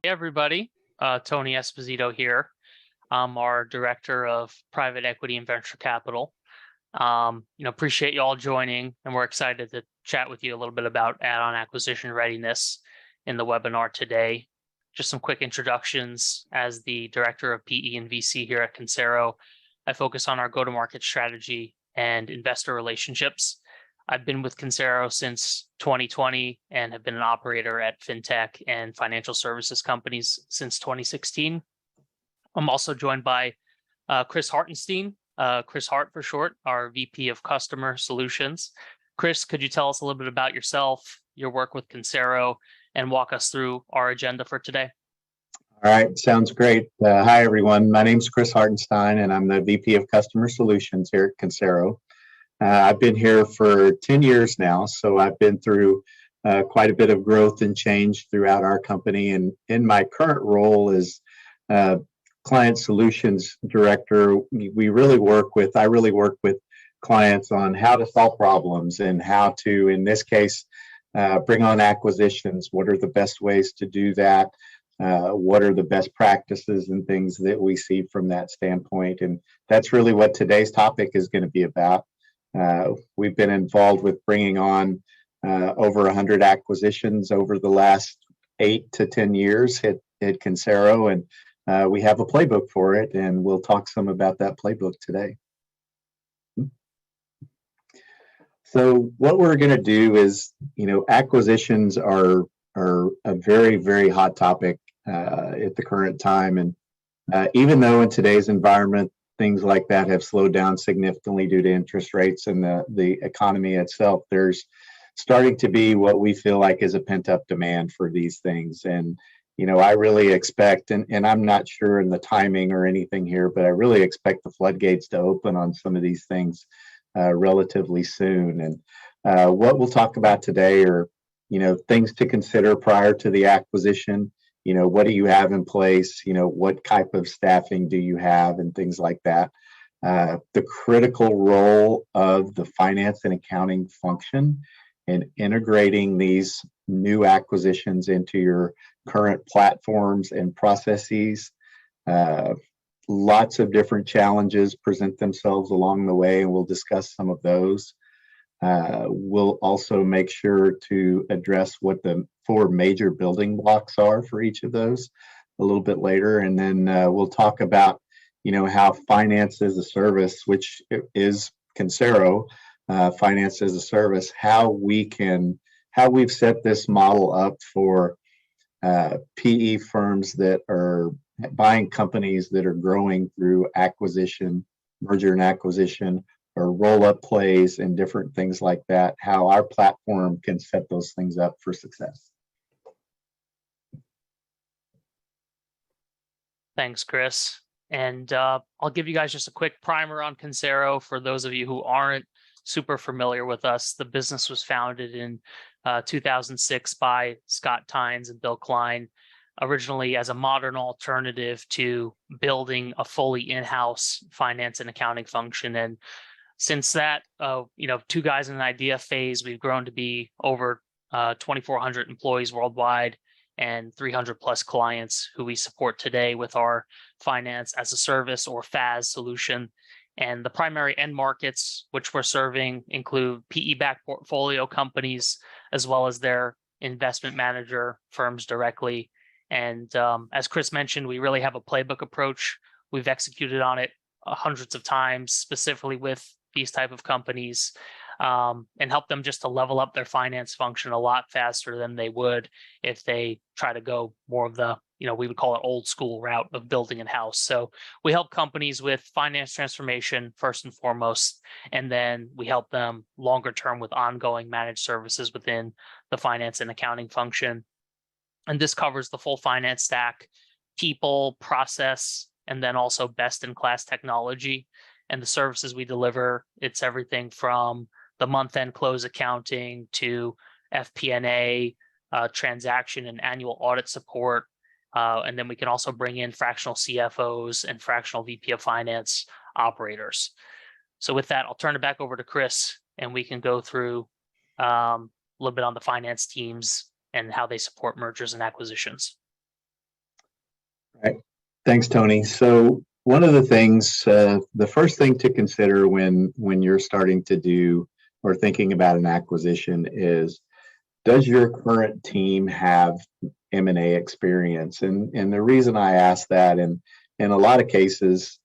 Hey everybody, Tony Esposito here. I'm our Director of Private Equity and Venture Capital. Appreciate you all joining, and we're excited to chat with you a little bit about add-on acquisition readiness in the webinar today. Just some quick introductions. As the Director of PE and VC here at Consero, I focus on our go-to-market strategy and investor relationships. I've been with Consero since 2020 and have been an operator at fintech and financial services companies since 2016. I'm also joined by Chris Hartenstein, Chris Hart for short, our VP of Customer Solutions. Chris, could you tell us a little bit about yourself, your work with Consero, and walk us through our agenda for today? All right, sounds great. Hi, everyone. My name's Chris Hartenstein, and I'm the VP of Customer Solutions here at Consero. I've been here for 10 years now, so I've been through quite a bit of growth and change throughout our company. And in my current role as Client Solutions Director, I really work with clients on how to solve problems and how to, in this case, bring on acquisitions. What are the best ways to do that? What are the best practices and things that we see from that standpoint? And that's really what today's topic is going to be about. We've been involved with bringing on over 100 acquisitions over the last 8 to 10 years at Consero, and we have a playbook for it, and we'll talk some about that playbook today. So what we're going to do is, acquisitions are a very, very hot topic at the current time, and even though in today's environment, things like that have slowed down significantly due to interest rates and the economy itself, there's starting to be what we feel like is a pent-up demand for these things. And, I really expect, and I'm not sure in the timing or anything here, but I really expect the floodgates to open on some of these things relatively soon. And what we'll talk about today are, things to consider prior to the acquisition. What do you have in place? What type of staffing do you have and things like that? The critical role of the finance and accounting function in integrating these new acquisitions into your current platforms and processes. Lots of different challenges present themselves along the way, and we'll discuss some of those. We'll also make sure to address what the 4 major building blocks are for each of those a little bit later. And then we'll talk about, how finance as a service, which is Consero, finance as a service, how we've set this model up for PE firms that are buying companies that are growing through acquisition, merger and acquisition, or roll-up plays and different things like that, how our platform can set those things up for success. Thanks, Chris. And I'll give you guys just a quick primer on Consero for those of you who aren't super familiar with us. The business was founded in 2006 by Scott Tynes and Bill Klein, originally as a modern alternative to building a fully in-house finance and accounting function. And since that, 2 guys in an idea phase, we've grown to be over 2,400 employees worldwide and 300 plus clients who we support today with our finance as a service or FAS solution. And the primary end markets which we're serving include PE-backed portfolio companies, as well as their investment manager firms directly. And as Chris mentioned, we really have a playbook approach. We've executed on it hundreds of times, specifically with these type of companies, and help them just to level up their finance function a lot faster than they would if they try to go more of the, we would call it old school route of building in-house. So we help companies with finance transformation first and foremost, and then we help them longer term with ongoing managed services within the finance and accounting function. And this covers the full finance stack, people, process, and then also best-in-class technology. And the services we deliver, it's everything from the month-end close accounting to FP&A, transaction and annual audit support. And then we can also bring in fractional CFOs and fractional VP of finance operators. So with that, I'll turn it back over to Chris, and we can go through a little bit on the finance teams and how they support mergers and acquisitions. Right. Thanks, Tony. So one of the things, the first thing to consider when you're starting to do or thinking about an acquisition is, does your current team have M&A experience? And the reason I ask that, and in a lot of cases,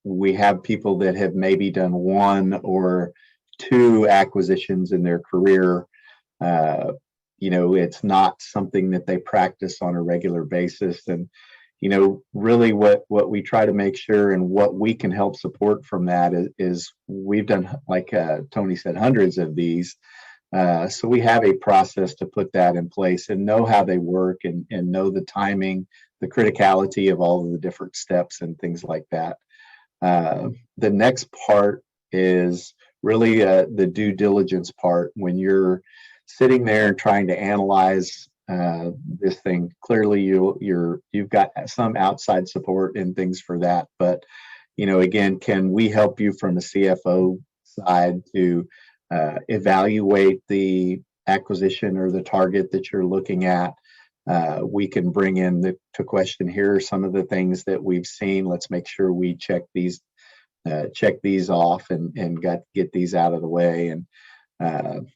we have people that have maybe done one or two acquisitions in their career. It's not something that they practice on a regular basis. And, really what we try to make sure and what we can help support from that is we've done, like Tony said, hundreds of these. So we have a process to put that in place and know how they work and know the timing, the criticality of all of the different steps and things like that. The next part is really the due diligence part. When you're sitting there and trying to analyze this thing, clearly you've got some outside support and things for that. But again, can we help you from the CFO side to evaluate the acquisition or the target that you're looking at? We can bring in to question, here are some of the things that we've seen. Let's make sure we check these off and get these out of the way. And the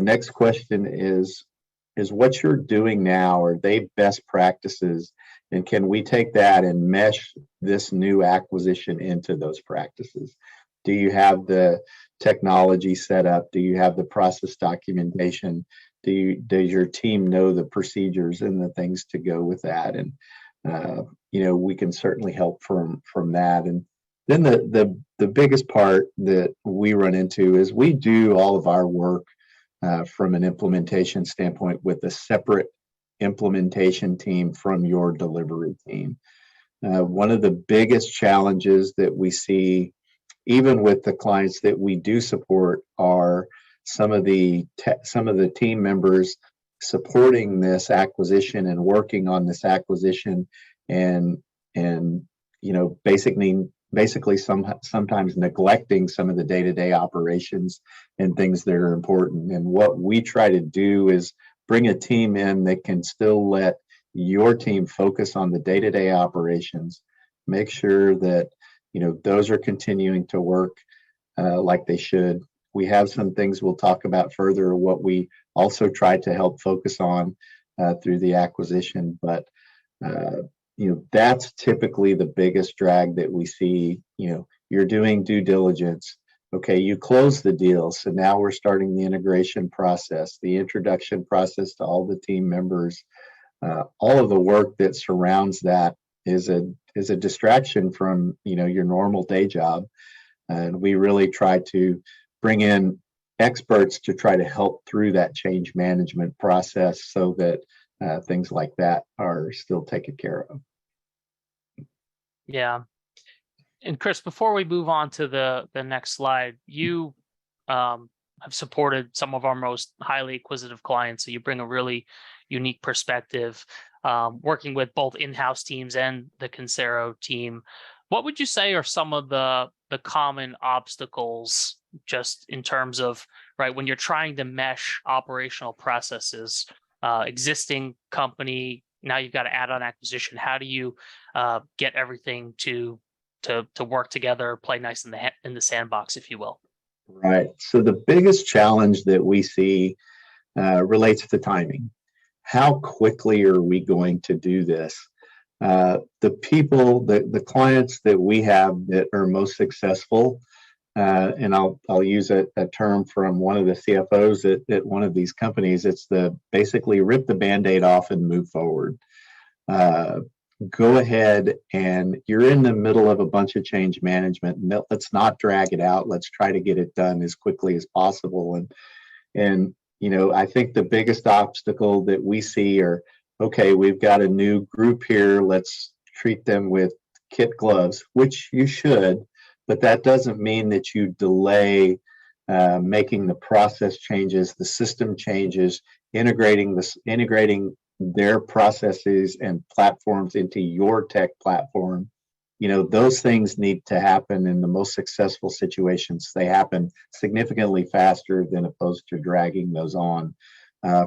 next question is what you're doing now, are they best practices? And can we take that and mesh this new acquisition into those practices? Do you have the technology set up? Do you have the process documentation? Does your team know the procedures and the things to go with that? And we can certainly help from that. And then the biggest part that we run into is we do all of our work from an implementation standpoint with a separate implementation team from your delivery team. One of the biggest challenges that we see, even with the clients that we do support, are some of the team members supporting this acquisition and working on this acquisition, and basically sometimes neglecting some of the day-to-day operations and things that are important. And what we try to do is bring a team in that can still let your team focus on the day-to-day operations, make sure that those are continuing to work like they should. We have some things we'll talk about further, what we also try to help focus on through the acquisition. But that's typically the biggest drag that we see. You're doing due diligence. Okay, you close the deal. So now we're starting the integration process, the introduction process to all the team members. All of the work that surrounds that is a distraction from your normal day job. And we really try to bring in experts to try to help through that change management process so that things like that are still taken care of. Yeah. And Chris, before we move on to the next slide, you have supported some of our most highly acquisitive clients. So you bring a really unique perspective, working with both in-house teams and the Consero team. What would you say are some of the common obstacles, just in terms of, right, when you're trying to mesh operational processes, existing company, now you've got to add on acquisition. How do you get everything to work together, play nice in the sandbox, if you will? Right. So the biggest challenge that we see relates to timing. How quickly are we going to do this? The clients that we have that are most successful, and I'll use a term from one of the CFOs at one of these companies. It's basically rip the Band-Aid off and move forward. Go ahead, and you're in the middle of a bunch of change management. Let's not drag it out. Let's try to get it done as quickly as possible. And I think the biggest obstacle that we see are, okay, we've got a new group here. Let's treat them with kid gloves, which you should, but that doesn't mean that you delay making the process changes, the system changes, integrating their processes and platforms into your tech platform. Those things need to happen in the most successful situations. They happen significantly faster than opposed to dragging those on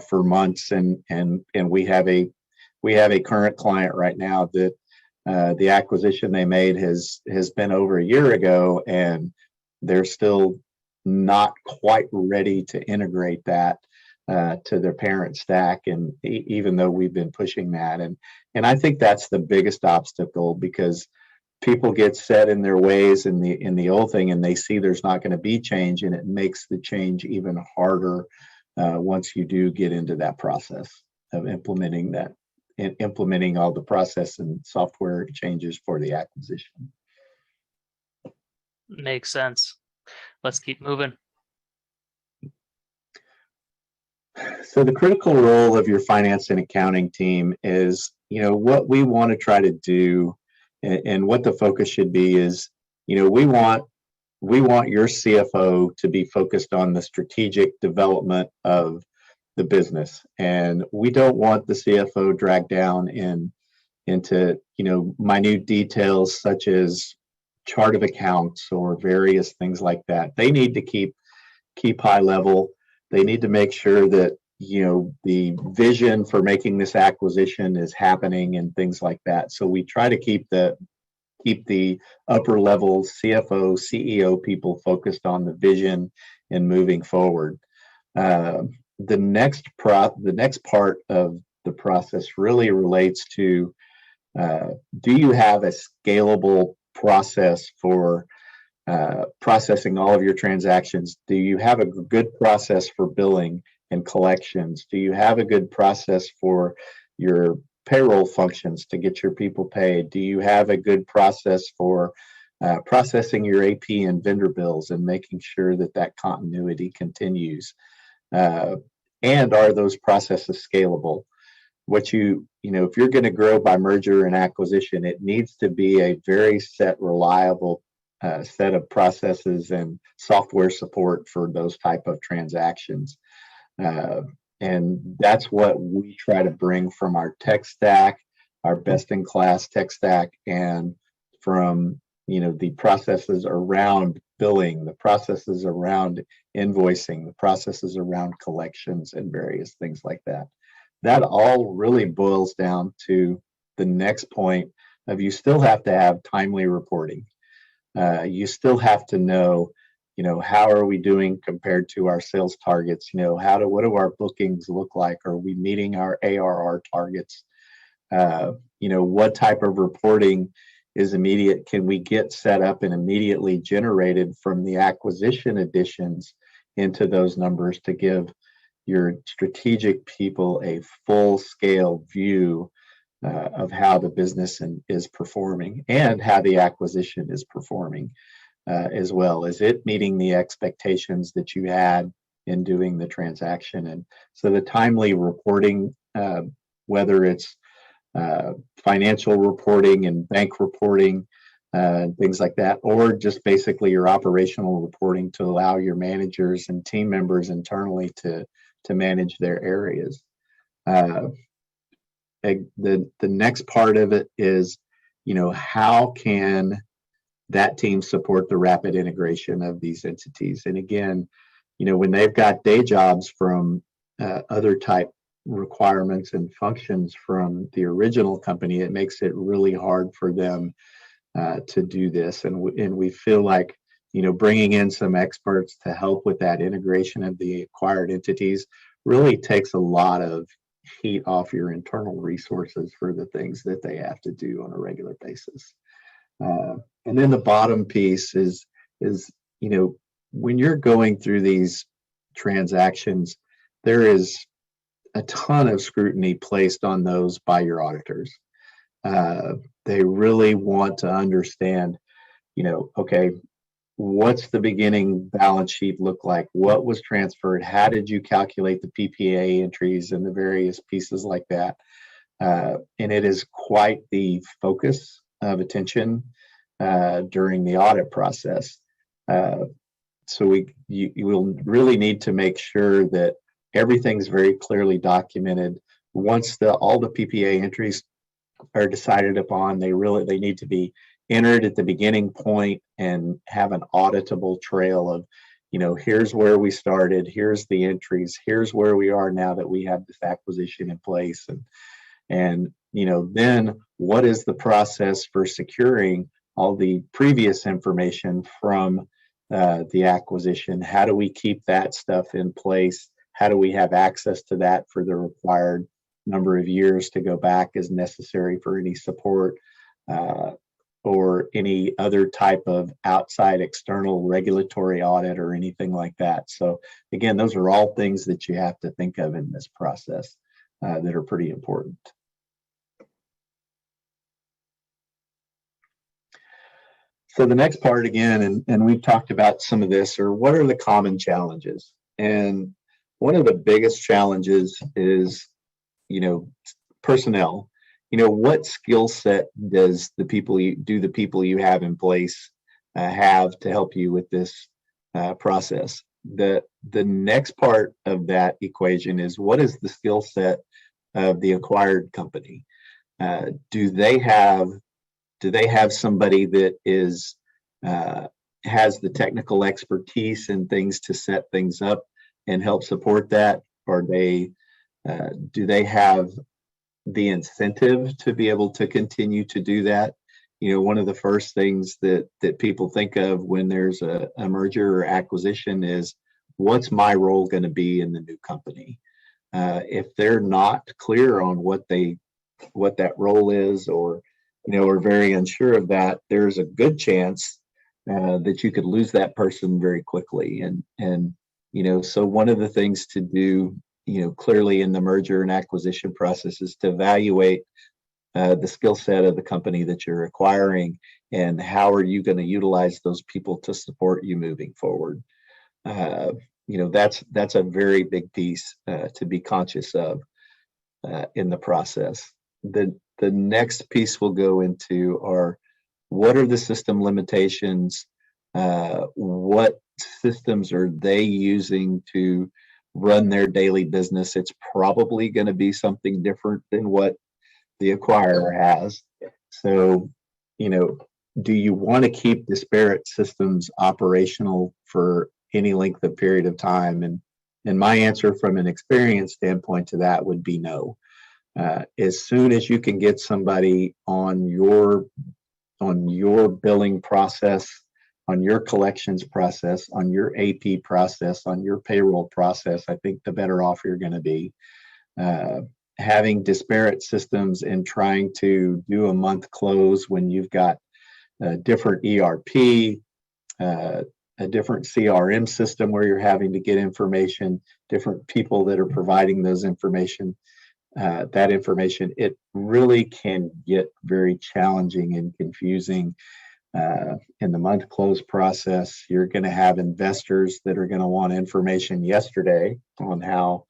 for months. And we have a we have a current client right now that the acquisition they made has been over a year ago, and they're still not quite ready to integrate that to their parent stack. And even though we've been pushing that, and I think that's the biggest obstacle, because people get set in their ways in the old thing, and they see there's not going to be change, and it makes the change even harder once you do get into that process of implementing all the process and software changes for the acquisition. Makes sense. Let's keep moving. So the critical role of your finance and accounting team is, what we want to try to do, and what the focus should be is, we want your CFO to be focused on the strategic development of the business, and we don't want the CFO dragged down into minute details such as chart of accounts or various things like that. They need to keep high level. They need to make sure that the vision for making this acquisition is happening and things like that. So we try to keep the upper level CFO, CEO people focused on the vision and moving forward. The next part of the process really relates to, do you have a scalable process for processing all of your transactions? Do you have a good process for billing and collections? Do you have a good process for your payroll functions to get your people paid? Do you have a good process for processing your AP and vendor bills and making sure that continuity continues? And are those processes scalable? If you're going to grow by merger and acquisition, it needs to be a very reliable set of processes and software support for those type of transactions. And that's what we try to bring from our tech stack, our best-in-class tech stack, and from the processes around billing, the processes around invoicing, the processes around collections, and various things like that. That all really boils down to the next point of, you still have to have timely reporting. You still have to know, how are we doing compared to our sales targets? What do our bookings look like? Are we meeting our ARR targets? What type of reporting is immediate? Can we get set up and immediately generated from the acquisition additions into those numbers to give your strategic people a full scale view of how the business is performing, and how the acquisition is performing, as well as it meeting the expectations that you had in doing the transaction. And so the timely reporting, whether it's financial reporting and bank reporting, things like that, or just basically your operational reporting to allow your managers and team members internally to manage their areas. The next part of it is, how can that team support the rapid integration of these entities? And again, when they've got day jobs from other type requirements and functions from the original company, it makes it really hard for them to do this. And we feel like, bringing in some experts to help with that integration of the acquired entities really takes a lot of heat off your internal resources for the things that they have to do on a regular basis. And then the bottom piece is when you're going through these transactions, there is a ton of scrutiny placed on those by your auditors. They really want to understand, okay, what's the beginning balance sheet look like? What was transferred? How did you calculate the PPA entries and the various pieces like that? And it is quite the focus of attention during the audit process. So you will really need to make sure that everything's very clearly documented. Once all the PPA entries are decided upon, they need to be entered at the beginning point and have an auditable trail of, here's where we started, here's the entries, here's where we are now that we have this acquisition in place, And, then what is the process for securing all the previous information from the acquisition? How do we keep that stuff in place? How do we have access to that for the required number of years to go back as necessary for any support or any other type of outside external regulatory audit or anything like that? So again, those are all things that you have to think of in this process that are pretty important. So the next part again, and we've talked about some of this, are what are the common challenges? And one of the biggest challenges is, personnel. What skill set does the people you have in place have to help you with this process? The next part of that equation is, what is the skill set of the acquired company? Do they have somebody that is has the technical expertise and things to set things up and help support that? Or do they have the incentive to be able to continue to do that? One of the first things that people think of when there's a merger or acquisition is, what's my role going to be in the new company? If they're not clear on what that role is, or are very unsure of that, there's a good chance that you could lose that person very quickly. And so one of the things to do, clearly in the merger and acquisition process, is to evaluate the skill set of the company that you're acquiring, and how are you going to utilize those people to support you moving forward. That's a very big piece to be conscious of in the process. The next piece we'll go into are, what are the system limitations? What systems are they using to run their daily business? It's probably going to be something different than what the acquirer has. So, do you want to keep disparate systems operational for any length of period of time? And my answer from an experience standpoint to that would be no. As soon as you can get somebody on your billing process, on your collections process, on your AP process, on your payroll process, I think the better off you're going to be. Having disparate systems and trying to do a month close when you've got a different ERP, a different CRM system where you're having to get information, different people that are providing those information, it really can get very challenging and confusing. In the month close process, you're going to have investors that are going to want information yesterday on how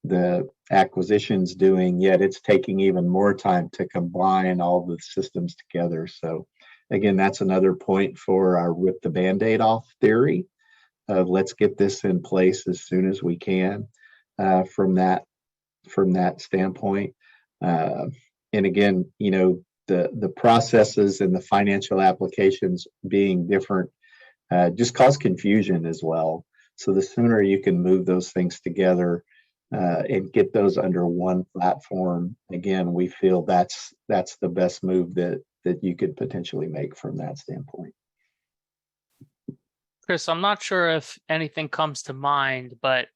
the acquisition's doing, yet it's taking even more time to combine all the systems together. So again, that's another point for our rip the Band-Aid off theory of, let's get this in place as soon as we can from that standpoint. And again, the processes and the financial applications being different just cause confusion as well. So the sooner you can move those things together and get those under one platform, again, we feel that's the best move that you could potentially make from that standpoint. Chris, I'm not sure if anything comes to mind, but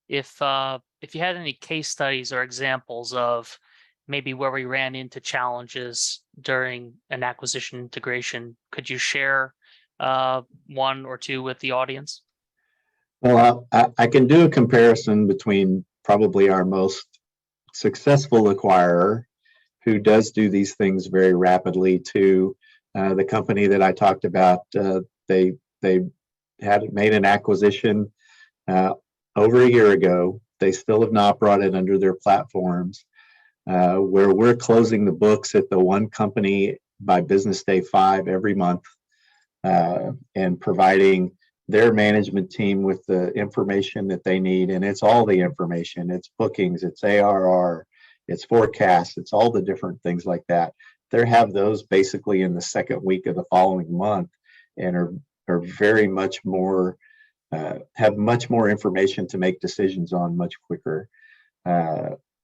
if you had any case studies or examples of maybe where we ran into challenges during an acquisition integration, could you share one or two with the audience? Well, I can do a comparison between probably our most successful acquirer, who does do these things very rapidly, to the company that I talked about. They had made an acquisition over a year ago. They still have not brought it under their platforms, where we're closing the books at the one company by business day 5 every month, and providing their management team with the information that they need. And it's all the information. It's bookings, it's ARR, it's forecasts, it's all the different things like that. They have those basically in the second week of the following month, and are very much more, have much more information to make decisions on much quicker.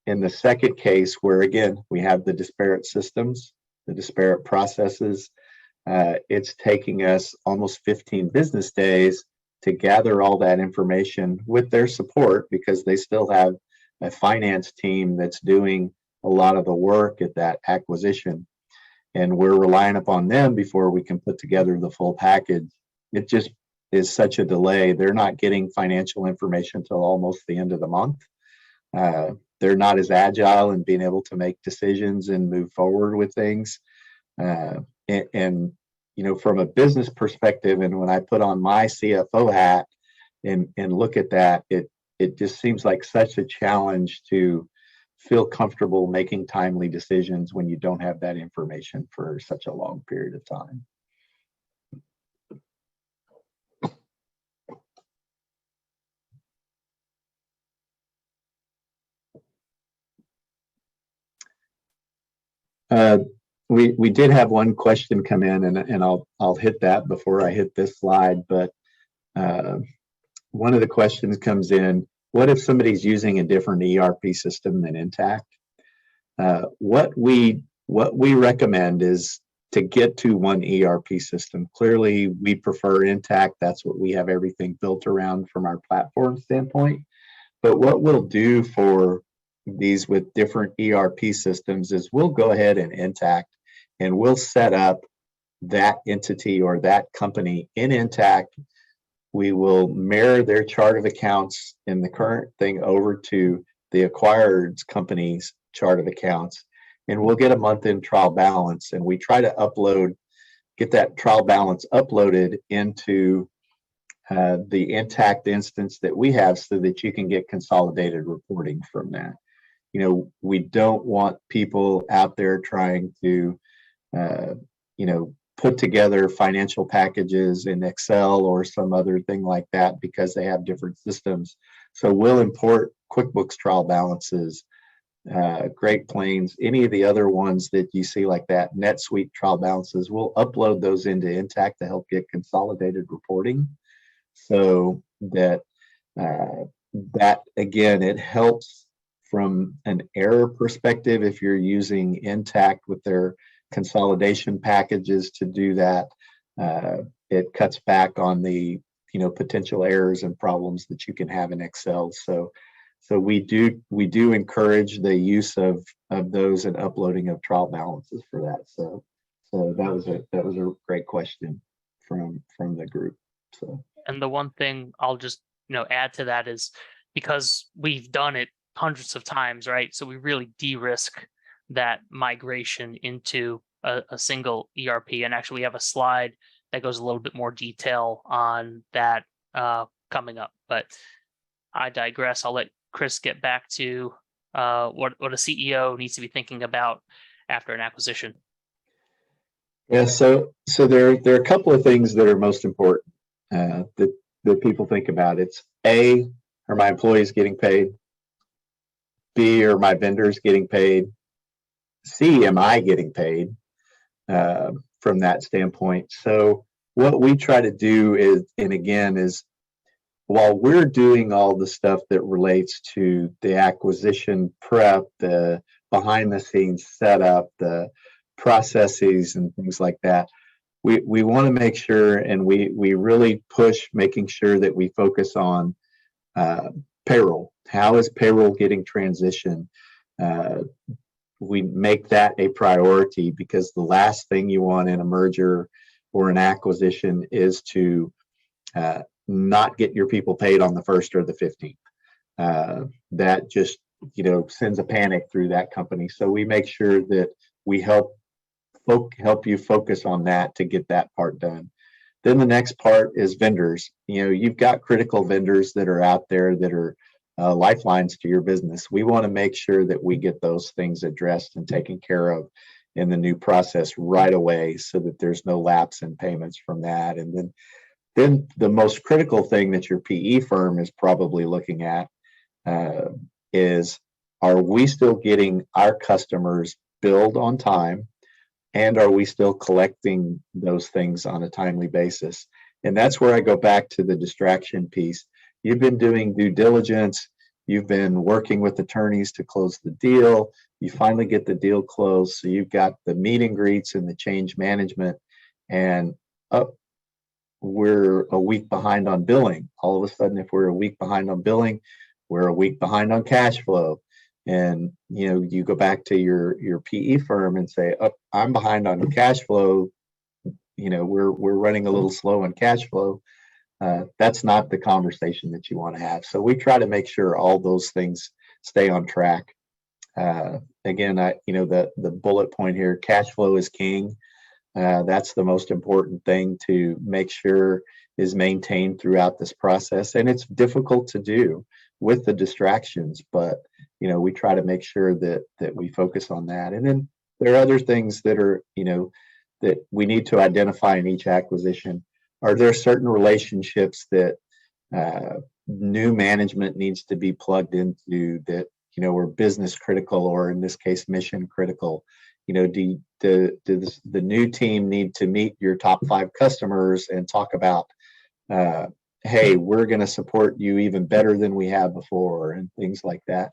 In the second case, where again, we have the disparate systems, the disparate processes, it's taking us almost 15 business days to gather all that information with their support, because they still have a finance team that's doing a lot of the work at that acquisition. And we're relying upon them before we can put together the full package. It just is such a delay. They're not getting financial information till almost the end of the month. They're not as agile in being able to make decisions and move forward with things. And you know, from a business perspective, and when I put on my CFO hat and look at that, it just seems like such a challenge to feel comfortable making timely decisions when you don't have that information for such a long period of time. We did have one question come in, and I'll hit that before I hit this slide. But one of the questions comes in: what if somebody's using a different ERP system than Intact? What we recommend is to get to one ERP system. Clearly, we prefer Intact. That's what we have everything built around from our platform standpoint. But what we'll do for these with different ERP systems is we'll go ahead and Intact, and we'll set up that entity or that company in Intact. We will mirror their chart of accounts in the current thing over to the acquired company's chart of accounts, and we'll get a month-end trial balance. And we try to get that trial balance uploaded into the Intact instance that we have, so that you can get consolidated reporting from that. You know, we don't want people out there trying to, you know, put together financial packages in Excel or some other thing like that, because they have different systems. So we'll import QuickBooks trial balances, Great Plains, any of the other ones that you see like that, NetSuite trial balances. We'll upload those into Intact to help get consolidated reporting, so that that again, it helps from an error perspective. If you're using Intact with their consolidation packages to do that, it cuts back on the, you know, potential errors and problems that you can have in Excel. So we do encourage the use of those and uploading of trial balances for that. So that was a great question from the group. So, and the one thing I'll just, you know, add to that is, because we've done it hundreds of times, right? So we really de-risk that migration into a single ERP. And actually, we have a slide that goes a little bit more detail on that coming up. But I digress. I'll let Chris get back to what a CEO needs to be thinking about after an acquisition. Yeah, so there are a couple of things that are most important that people think about. It's A, are my employees getting paid? B, are my vendors getting paid? C, am I getting paid from that standpoint? So what we try to do is, and again, is while we're doing all the stuff that relates to the acquisition prep, the behind the scenes setup, the processes and things like that, we want to make sure, and we really push making sure that we focus on payroll. How is payroll getting transitioned? We make that a priority, because the last thing you want in a merger or an acquisition is to not get your people paid on the 1st or the 15th. That just, you know, sends a panic through that company. So we make sure that we help you focus on that to get that part done. Then the next part is vendors. You know, you've got critical vendors that are out there that are lifelines to your business. We want to make sure that we get those things addressed and taken care of in the new process right away, so that there's no lapse in payments from that. And then the most critical thing that your PE firm is probably looking at is, are we still getting our customers billed on time? And are we still collecting those things on a timely basis? And that's where I go back to the distraction piece. You've been doing due diligence, You've been working with attorneys to close the deal. You finally get the deal closed. So you've got the meet and greets and the change management, and we're a week behind on billing. All of a sudden, if we're a week behind on billing, we're a week behind on cash flow. And you go back to your PE firm and say, "Oh, I'm behind on cash flow. We're running a little slow on cash flow." That's not the conversation that you want to have. So we try to make sure all those things stay on track. Again, the bullet point here: cash flow is king. That's the most important thing to make sure is maintained throughout this process. And it's difficult to do with the distractions, but we try to make sure that we focus on that. And then there are other things that are, that we need to identify in each acquisition. Are there certain relationships that new management needs to be plugged into that, are business critical, or in this case, mission critical? Does the new team need to meet your top 5 customers and talk about, hey, we're going to support you even better than we have before, and things like that.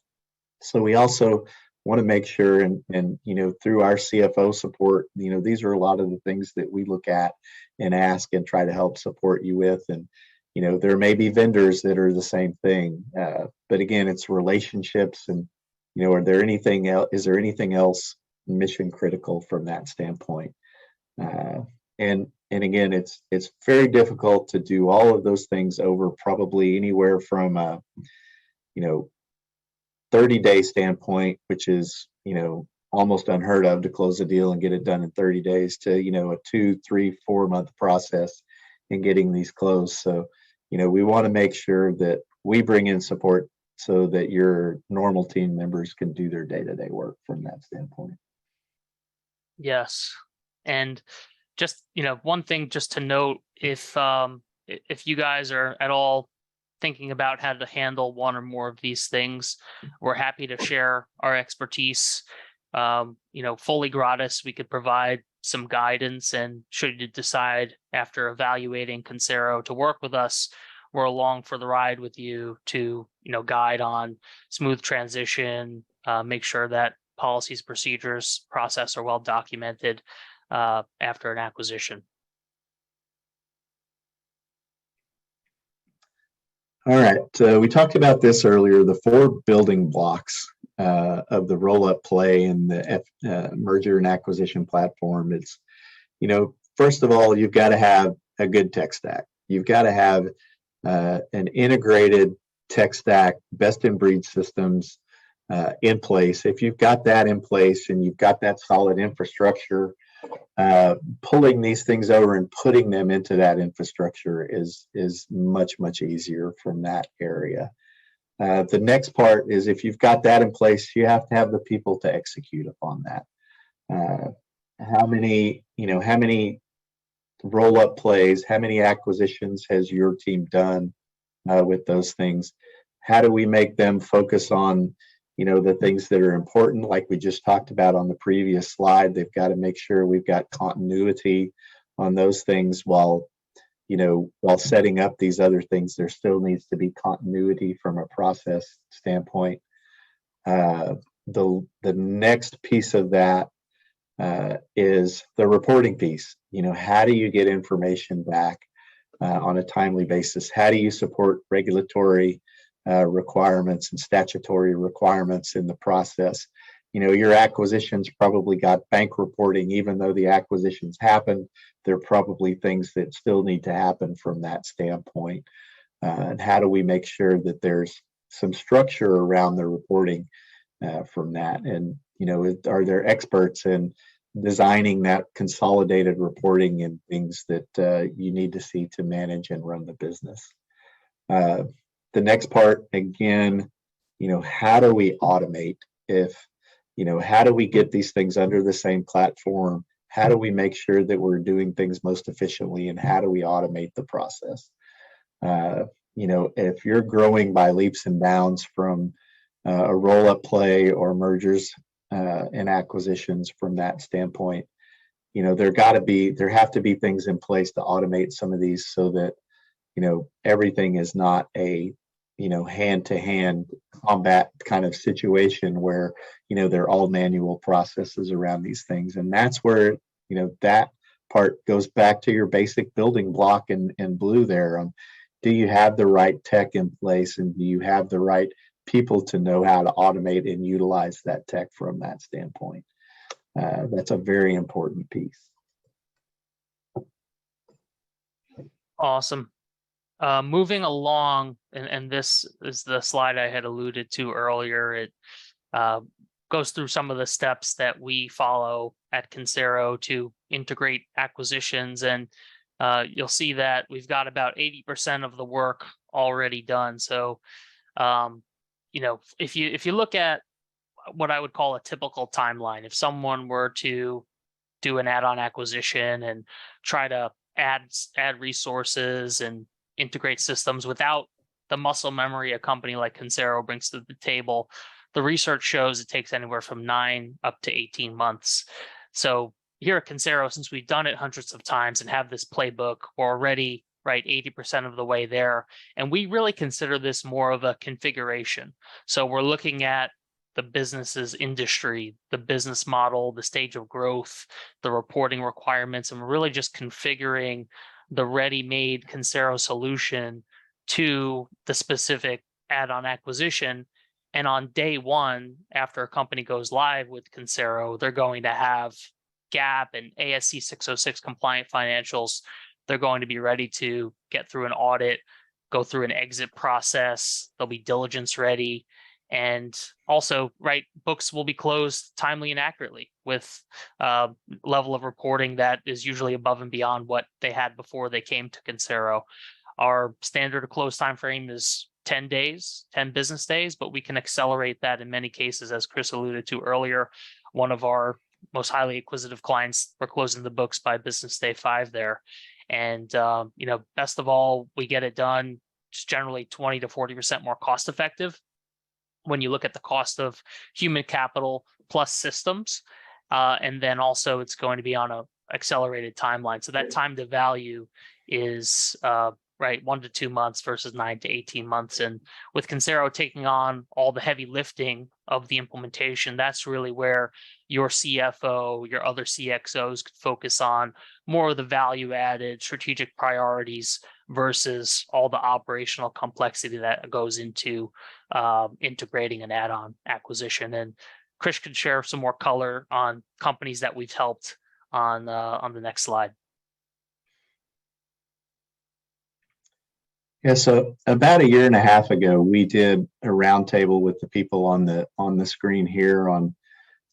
So we also want to make sure, and through our CFO support, these are a lot of the things that we look at and ask and try to help support you with. And there may be vendors that are the same thing, but again, it's relationships. And are there anything else? Is there anything else mission critical from that standpoint? And again, it's very difficult to do all of those things over probably anywhere from a 30-day standpoint, which is almost unheard of to close a deal and get it done in 30 days, to a 2, 3, 4 month process in getting these closed. So we want to make sure that we bring in support so that your normal team members can do their day-to-day work from that standpoint. Yes. And just, one thing just to note, if you guys are at all thinking about how to handle one or more of these things, we're happy to share our expertise. Fully gratis, we could provide some guidance, and should you decide after evaluating Consero to work with us, we're along for the ride with you to, guide on smooth transition, make sure that policies, procedures, process are well documented after an acquisition. All right, we talked about this earlier, the 4 building blocks of the roll-up play in the merger and acquisition platform. It's, first of all, you've got to have a good tech stack. You've got to have an integrated tech stack, best in breed systems in place. If you've got that in place and you've got that solid infrastructure, pulling these things over and putting them into that infrastructure is much easier from that area. The next part is, if you've got that in place, you have to have the people to execute upon that. How many roll-up plays, how many acquisitions has your team done with those things? How do we make them focus on the things that are important, like we just talked about on the previous slide? They've got to make sure we've got continuity on those things while setting up these other things. There still needs to be continuity from a process standpoint. The next piece of that is the reporting piece. How do you get information back on a timely basis? How do you support regulatory requirements and statutory requirements in the process? Your acquisitions probably got bank reporting. Even though the acquisitions happened, there are probably things that still need to happen from that standpoint. And how do we make sure that there's some structure around the reporting from that? And are there experts in designing that consolidated reporting and things that you need to see to manage and run the business? The next part, again, how do we automate? How do we get these things under the same platform? How do we make sure that we're doing things most efficiently, and how do we automate the process? If you're growing by leaps and bounds from a roll-up play or mergers and acquisitions from that standpoint, there have to be things in place to automate some of these, so that everything is not a hand-to-hand combat kind of situation where, they're all manual processes around these things. And that's where, that part goes back to your basic building block in blue there. Do you have the right tech in place, and do you have the right people to know how to automate and utilize that tech from that standpoint? That's a very important piece. Awesome. Moving along, and this is the slide I had alluded to earlier. It goes through some of the steps that we follow at Consero to integrate acquisitions, and you'll see that we've got about 80% of the work already done. So, if you look at what I would call a typical timeline, if someone were to do an add-on acquisition and try to add resources and integrate systems without the muscle memory a company like Consero brings to the table, the research shows it takes anywhere from 9 up to 18 months. So here at Consero, since we've done it hundreds of times and have this playbook, we're already 80% of the way there. And we really consider this more of a configuration. So we're looking at the business's industry, the business model, the stage of growth, the reporting requirements, and we're really just configuring the ready-made Consero solution to the specific add-on acquisition. And on day one, after a company goes live with Consero, they're going to have GAAP and ASC 606 compliant financials. They're going to be ready to get through an audit, go through an exit process. They'll be diligence ready. And also, books will be closed timely and accurately with level of reporting that is usually above and beyond what they had before they came to Consero. Our standard close time frame is 10 days, 10 business days, but we can accelerate that in many cases, as Chris alluded to earlier. One of our most highly acquisitive clients, we're closing the books by business day 5 there. And, best of all, we get it done just generally 20 to 40% more cost effective when you look at the cost of human capital plus systems. And then also it's going to be on a accelerated timeline. So that time to value is 1 to 2 months versus 9 to 18 months. And with Consero taking on all the heavy lifting of the implementation, that's really where your CFO, your other CXOs could focus on more of the value added strategic priorities versus all the operational complexity that goes into integrating an add-on acquisition. And Chris could share some more color on companies that we've helped on the next slide. Yeah, so about a year and a half ago, we did a roundtable with the people on the screen here on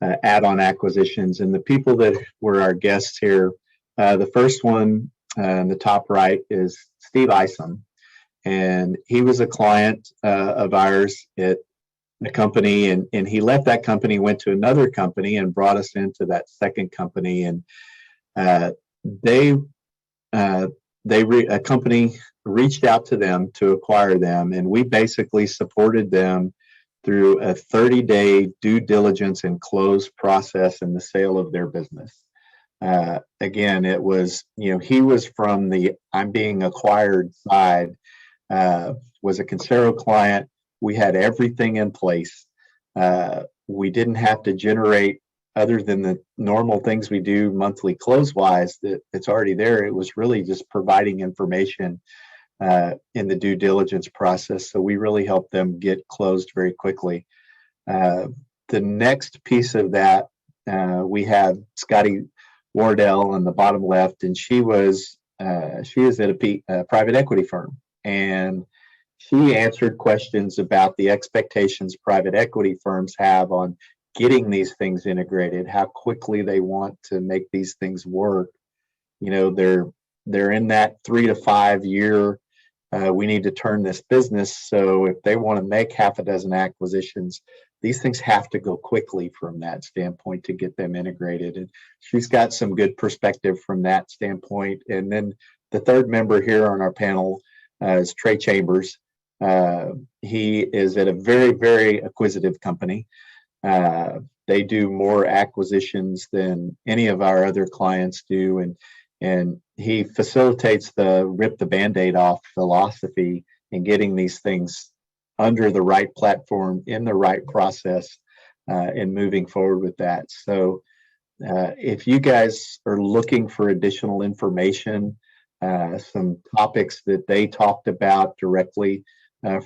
add-on acquisitions, and the people that were our guests here. The first one in the top right is Steve Isom, and he was a client of ours at the company, and he left that company, went to another company, and brought us into that second company, and a company reached out to them to acquire them, and we basically supported them through a 30-day due diligence and close process in the sale of their business. Again, it was, he was from the I'm being acquired side, was a Consero client. We had everything in place. We didn't have to generate, other than the normal things we do monthly close-wise, it's already there. It was really just providing information in the due diligence process. So we really helped them get closed very quickly. The next piece of that, we had Scotty Wardell on the bottom left, and she is at a private equity firm, and she answered questions about the expectations private equity firms have on getting these things integrated, how quickly they want to make these things work. They're in that 3 to 5 year, we need to turn this business. So if they want to make half a dozen acquisitions, these things have to go quickly from that standpoint to get them integrated. And she's got some good perspective from that standpoint. And then the third member here on our panel is Trey Chambers. He is at a very, very acquisitive company. They do more acquisitions than any of our other clients do, and he facilitates the rip the Band-Aid off philosophy in getting these things under the right platform in the right process and moving forward with that. So if you guys are looking for additional information, some topics that they talked about directly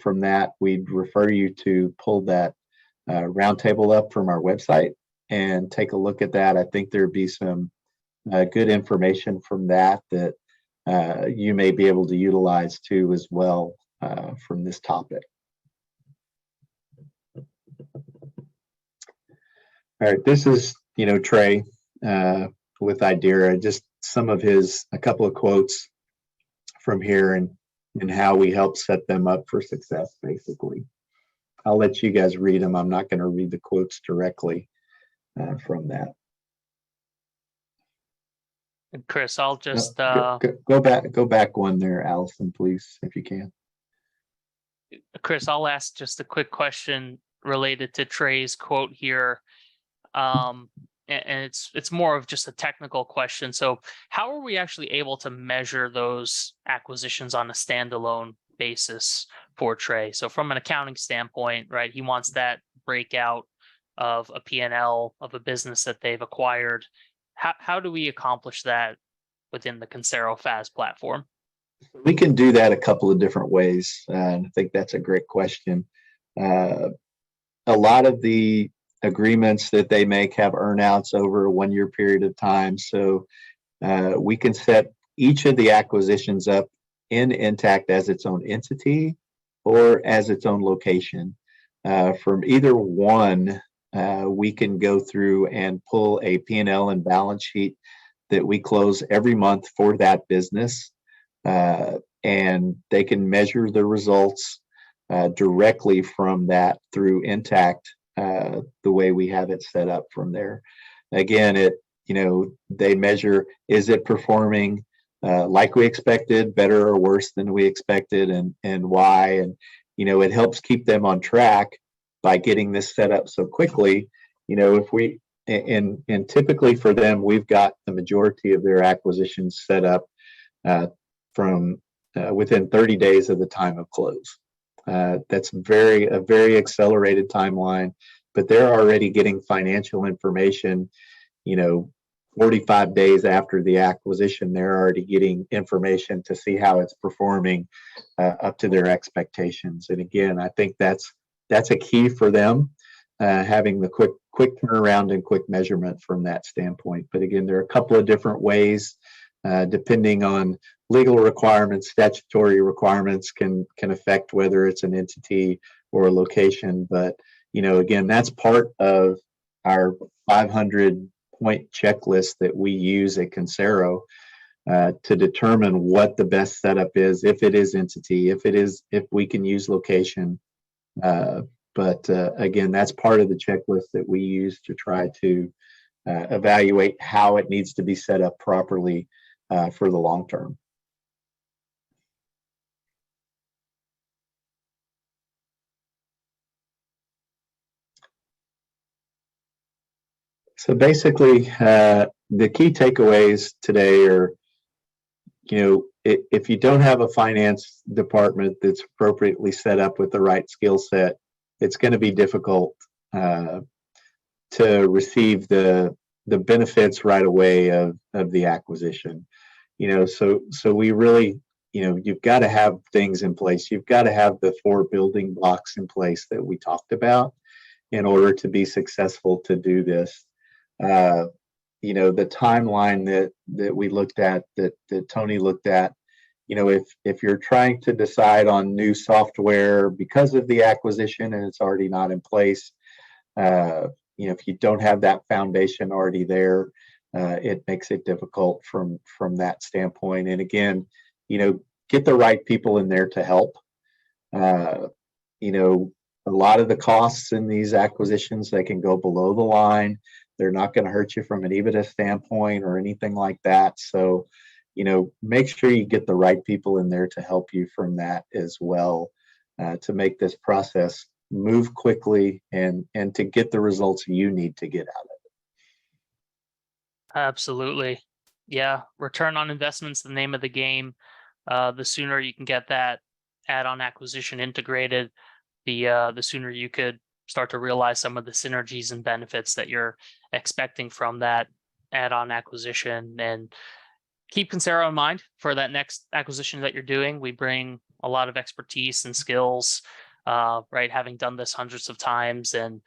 from that, we'd refer you to pull that roundtable up from our website and take a look at that. I think there'd be some good information from that that you may be able to utilize too as well from this topic. All right, this is, Trey with Idera, just some of a couple of quotes from here and how we help set them up for success, basically. I'll let you guys read them. I'm not going to read the quotes directly from that. And Chris, I'll just go back one there, Allison, please, if you can. Chris, I'll ask just a quick question related to Trey's quote here. And it's more of just a technical question. So how are we actually able to measure those acquisitions on a standalone basis for Trey? So from an accounting standpoint, right, he wants that breakout of a P&L of a business that they've acquired. How do we accomplish that within the Consero FAS platform? We can do that a couple of different ways. And I think that's a great question. A lot of the agreements that they make have earnouts over a 1-year period of time. So we can set each of the acquisitions up in Intact as its own entity or as its own location. From either one, we can go through and pull a P&L and balance sheet that we close every month for that business. And they can measure the results directly from that through Intact, the way we have it set up from there. Again, they measure, is it performing like we expected, better or worse than we expected, and why. And, it helps keep them on track by getting this set up so quickly. If we, and typically for them, we've got the majority of their acquisitions set up from within 30 days of the time of close. That's a very accelerated timeline, but they're already getting financial information, 45 days after the acquisition. They're already getting information to see how it's performing up to their expectations. And again, I think that's a key for them, having the quick turnaround and quick measurement from that standpoint. But again, there are a couple of different ways, depending on legal requirements, statutory requirements can affect whether it's an entity or a location. But, again, that's part of our 500-point checklist that we use at Consero to determine what the best setup is, if it is entity, if we can use location. But again, that's part of the checklist that we use to try to evaluate how it needs to be set up properly for the long term. So basically, the key takeaways today are, if you don't have a finance department that's appropriately set up with the right skill set, it's going to be difficult to receive the benefits right away of the acquisition. So we really, you've got to have things in place. You've got to have the 4 building blocks in place that we talked about in order to be successful to do this. The timeline that we looked at, that Tony looked at, if you're trying to decide on new software because of the acquisition and it's already not in place, if you don't have that foundation already there, it makes it difficult from that standpoint. And again, get the right people in there to help. A lot of the costs in these acquisitions, they can go below the line. They're not going to hurt you from an EBITDA standpoint or anything like that. So, make sure you get the right people in there to help you from that as well, to make this process move quickly and to get the results you need to get out of it. Absolutely. Yeah. Return on investment's the name of the game. The sooner you can get that add-on acquisition integrated, the sooner you could start to realize some of the synergies and benefits that you're expecting from that add-on acquisition. And keep Consero in mind for that next acquisition that you're doing. We bring a lot of expertise and skills, right? Having done this hundreds of times, and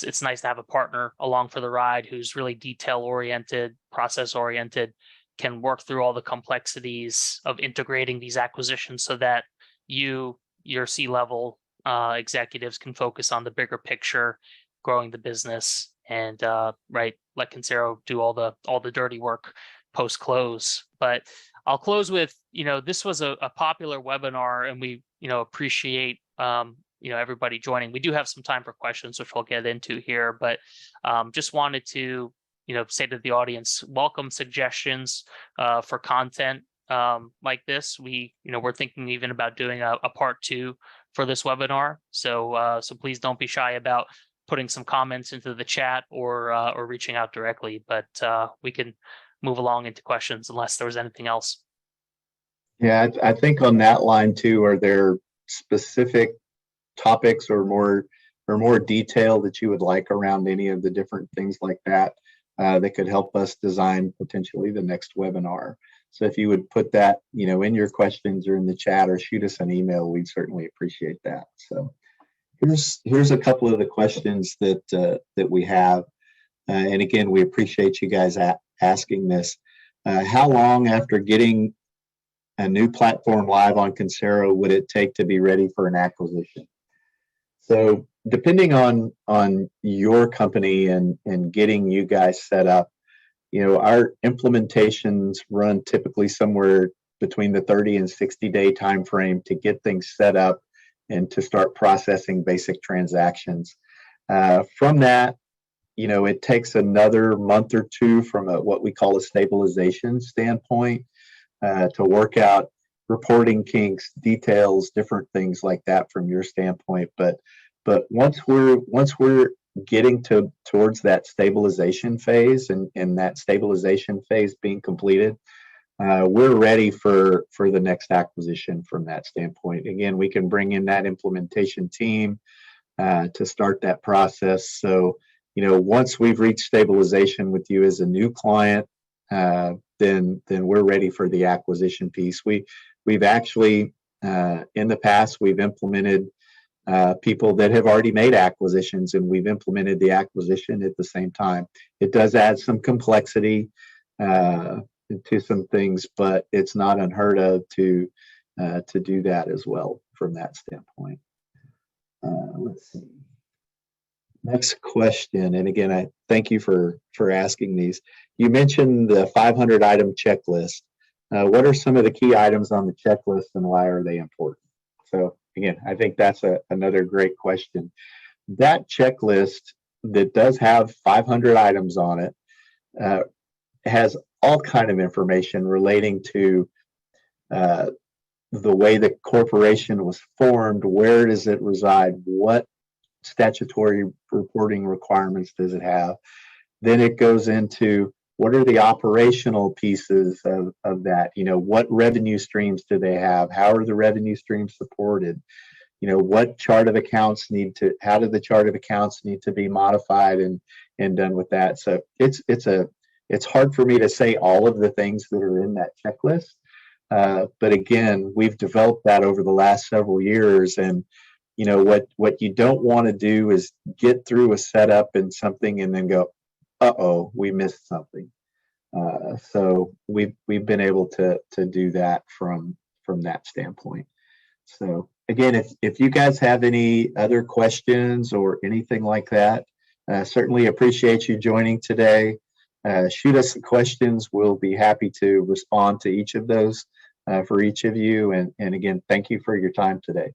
it's nice to have a partner along for the ride who's really detail oriented, process oriented, can work through all the complexities of integrating these acquisitions so that your C-level executives can focus on the bigger picture, growing the business, and right, let Consero do all the dirty work post close. But I'll close with, this was a popular webinar, and we appreciate everybody joining. We do have some time for questions, which we'll get into here, but just wanted to say to the audience, welcome suggestions for content like this. We're thinking even about doing a part 2 for this webinar. So please don't be shy about putting some comments into the chat or reaching out directly. But we can move along into questions unless there was anything else. Yeah, I think on that line too, are there specific topics or more detail that you would like around any of the different things like that that could help us design potentially the next webinar? So if you would put that, in your questions or in the chat or shoot us an email, we'd certainly appreciate that. So here's a couple of the questions that we have. And again, we appreciate you guys asking this. How long after getting a new platform live on Consero would it take to be ready for an acquisition? So depending on your company and getting you guys set up, our implementations run typically somewhere between the 30 and 60-day time frame to get things set up and to start processing basic transactions. From that, it takes another month or two from what we call a stabilization standpoint to work out reporting kinks, details, different things like that from your standpoint. But once we're getting towards that stabilization phase and that stabilization phase being completed, we're ready for the next acquisition from that standpoint. Again, we can bring in that implementation team to start that process. So, once we've reached stabilization with you as a new client, then we're ready for the acquisition piece. We've actually in the past we've implemented people that have already made acquisitions, and we've implemented the acquisition at the same time. It does add some complexity to some things, but it's not unheard of to do that as well from that standpoint. Let's see. Next question, and again, I thank you for asking these. You mentioned the 500 item checklist. What are some of the key items on the checklist, and why are they important? So again, I think that's another great question. That checklist that does have 500 items on it has all kind of information relating to the way the corporation was formed, where does it reside, what statutory reporting requirements does it have. Then it goes into what are the operational pieces of that, what revenue streams do they have, how are the revenue streams supported, what chart of accounts how do the chart of accounts need to be modified and done with that. So it's hard for me to say all of the things that are in that checklist. But again, we've developed that over the last several years, and what you don't want to do is get through a setup and something and then go, uh-oh, we missed something. So we've been able to do that from that standpoint. So again, if you guys have any other questions or anything like that, certainly appreciate you joining today. Shoot us some questions. We'll be happy to respond to each of those for each of you. And again, thank you for your time today.